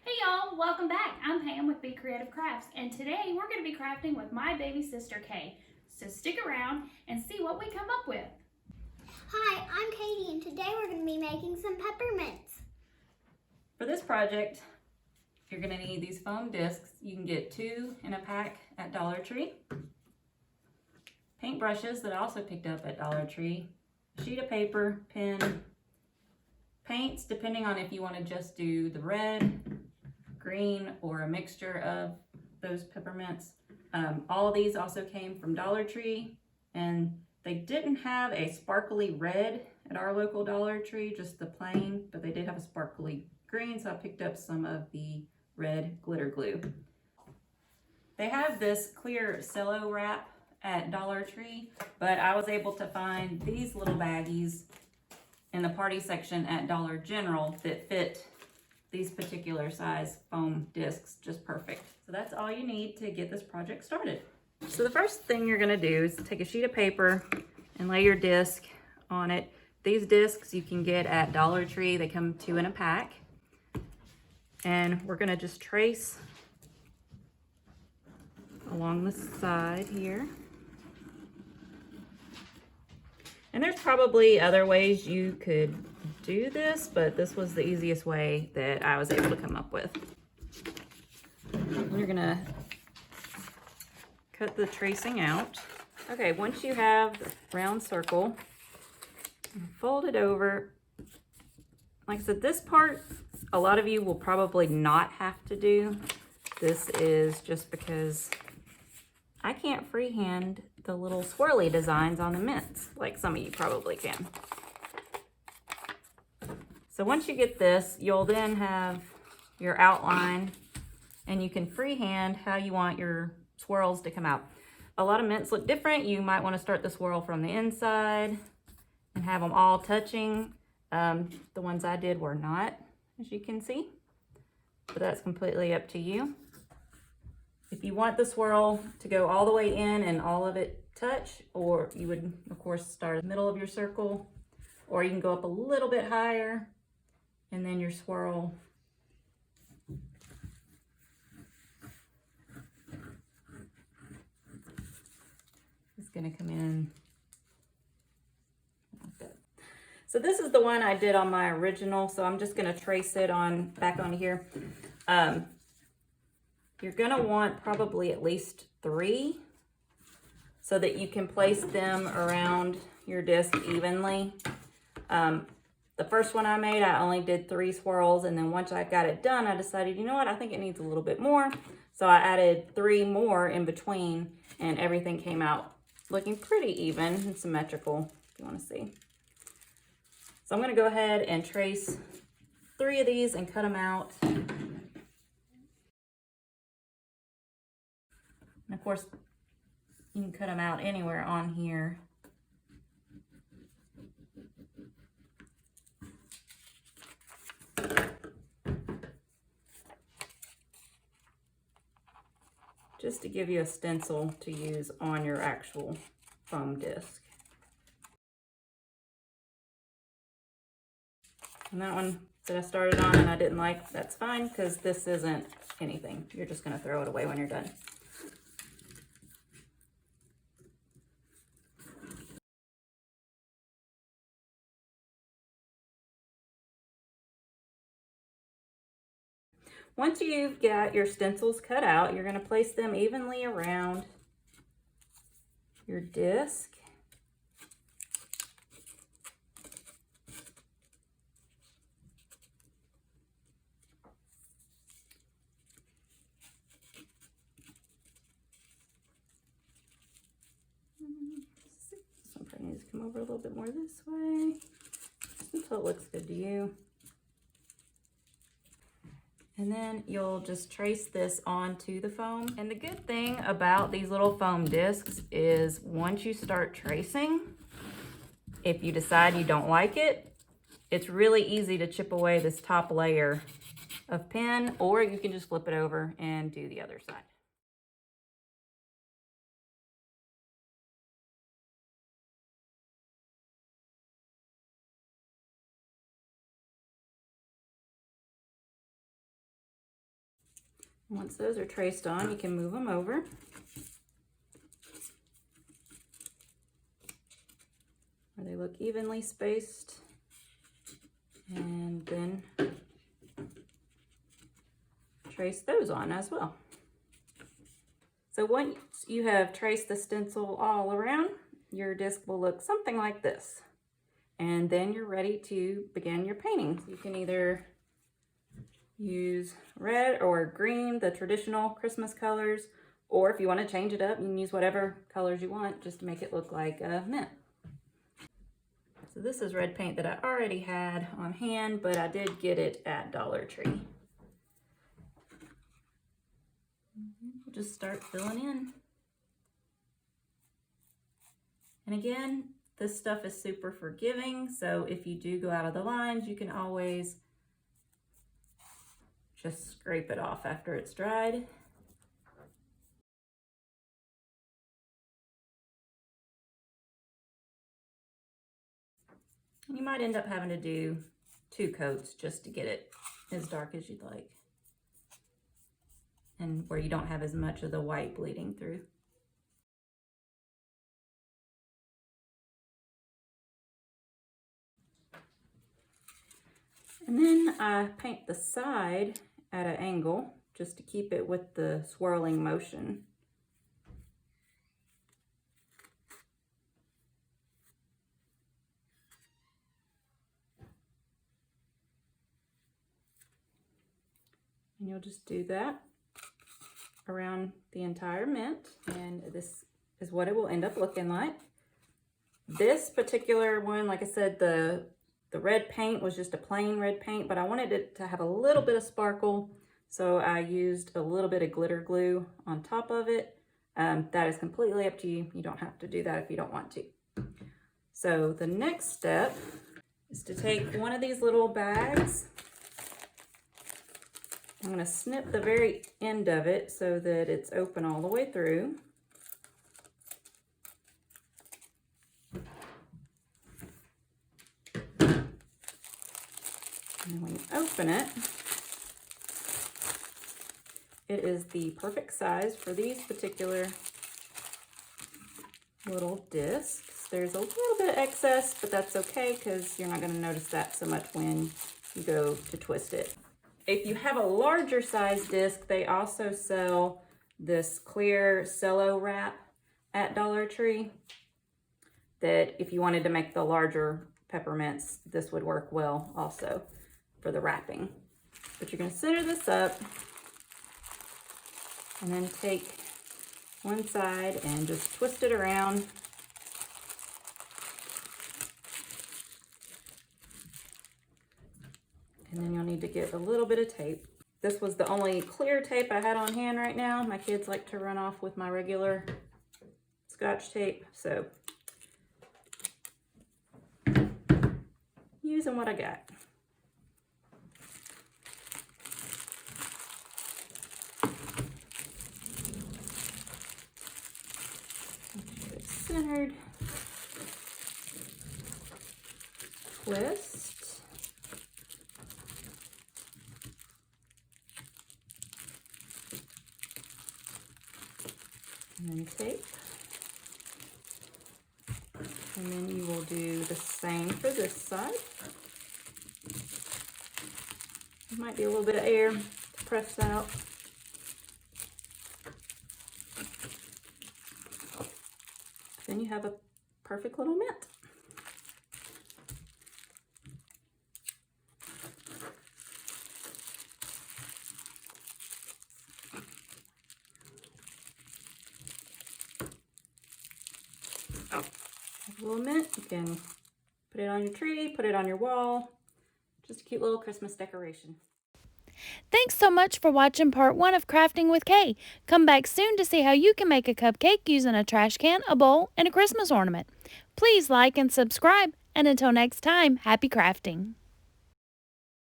Hey y'all, welcome back. I'm Pam with BeeCreative Crafts, and today we're going to be crafting with my baby sister Kay. So stick around and see what we come up with. Hi, I'm Katie, and today we're going to be making some peppermints. For this project, you're going to need these foam discs. You can get 2 in a pack at Dollar Tree. Paint brushes that I also picked up at Dollar Tree. A sheet of paper, pen, paints depending on if you want to just do the red, green, or a mixture of those peppermints. All of these also came from Dollar Tree, and they didn't have a sparkly red at our local Dollar Tree, just the plain, but they did have a sparkly green, so I picked up some of the red glitter glue. They have this clear cello wrap at Dollar Tree, but I was able to find these little baggies in the party section at Dollar General that fit these particular size foam discs just perfect. So that's all you need to get this project started. So the first thing you're gonna do is take a sheet of paper and lay your disc on it. These discs you can get at Dollar Tree. They come 2 in a pack. And we're gonna just trace along the side here. And there's probably other ways you could do this, but this was the easiest way that I was able to come up with. You're gonna cut the tracing out. Okay, once you have the round circle, fold it over. Like I said, this part, a lot of you will probably not have to do. This is just because I can't freehand the little swirly designs on the mints like some of you probably can. So once you get this, you'll then have your outline, and you can freehand how you want your swirls to come out. A lot of mints look different. You might want to start the swirl from the inside and have them all touching. The ones I did were not, as you can see, but that's completely up to you. If you want the swirl to go all the way in and all of it touch, or you would of course start in the middle of your circle, or you can go up a little bit higher and then your swirl is going to come in like that. So this is the one I did on my original, so I'm just going to trace it on back on here. You're going to want probably at least 3 so that you can place them around your disc evenly. The first one I made, I only did 3 swirls, and then once I got it done, I decided, you know what, I think it needs a little bit more. So I added 3 more in between, and everything came out looking pretty even and symmetrical, if you want to see. So I'm going to go ahead and trace 3 of these and cut them out. And of course, you can cut them out anywhere on here. Just to give you a stencil to use on your actual foam disc. And that one that I started on and I didn't like, that's fine, because this isn't anything. You're just going to throw it away when you're done. Once you've got your stencils cut out, you're going to place them evenly around your disc. So I need to come over a little bit more this way, just until it looks good to you. And then you'll just trace this onto the foam. And the good thing about these little foam discs is once you start tracing, if you decide you don't like it, it's really easy to chip away this top layer of pen, or you can just flip it over and do the other side. Once those are traced on, you can move them over. Where they look evenly spaced. And then trace those on as well. So once you have traced the stencil all around, your disc will look something like this. And then you're ready to begin your painting. You can either use red or green, the traditional Christmas colors, or if you want to change it up, you can use whatever colors you want just to make it look like a mint. So this is red paint that I already had on hand, but I did get it at Dollar Tree. We'll just start filling in. And again, this stuff is super forgiving, so if you do go out of the lines, you can always just scrape it off after it's dried. You might end up having to do 2 coats just to get it as dark as you'd like, and where you don't have as much of the white bleeding through. And then I paint the side at an angle just to keep it with the swirling motion. And you'll just do that around the entire mint, and this is what it will end up looking like. This particular one, like I said, the red paint was just a plain red paint, but I wanted it to have a little bit of sparkle, so I used a little bit of glitter glue on top of it. That is completely up to you. You don't have to do that if you don't want to. So the next step is to take one of these little bags. I'm going to snip the very end of it so that it's open all the way through. And when you open it, it is the perfect size for these particular little discs. There's a little bit of excess, but that's okay because you're not going to notice that so much when you go to twist it. If you have a larger size disc, they also sell this clear cello wrap at Dollar Tree that if you wanted to make the larger peppermints, this would work well also for the wrapping. But you're going to center this up and then take one side and just twist it around. And then you'll need to get a little bit of tape. This was the only clear tape I had on hand right now. My kids like to run off with my regular Scotch tape, so using what I got. Make sure it's centered. Twist. And then tape. And then you will do the same for this side. There might be a little bit of air to press out. Then you have a perfect little mint. A little mint, you can put it on your tree, put it on your wall. Just a cute little Christmas decoration. Thanks so much for watching part 1 of Crafting with Kay. Come back soon to see how you can make a cupcake using a trash can, a bowl, and a Christmas ornament. Please like and subscribe, and until next time, happy crafting.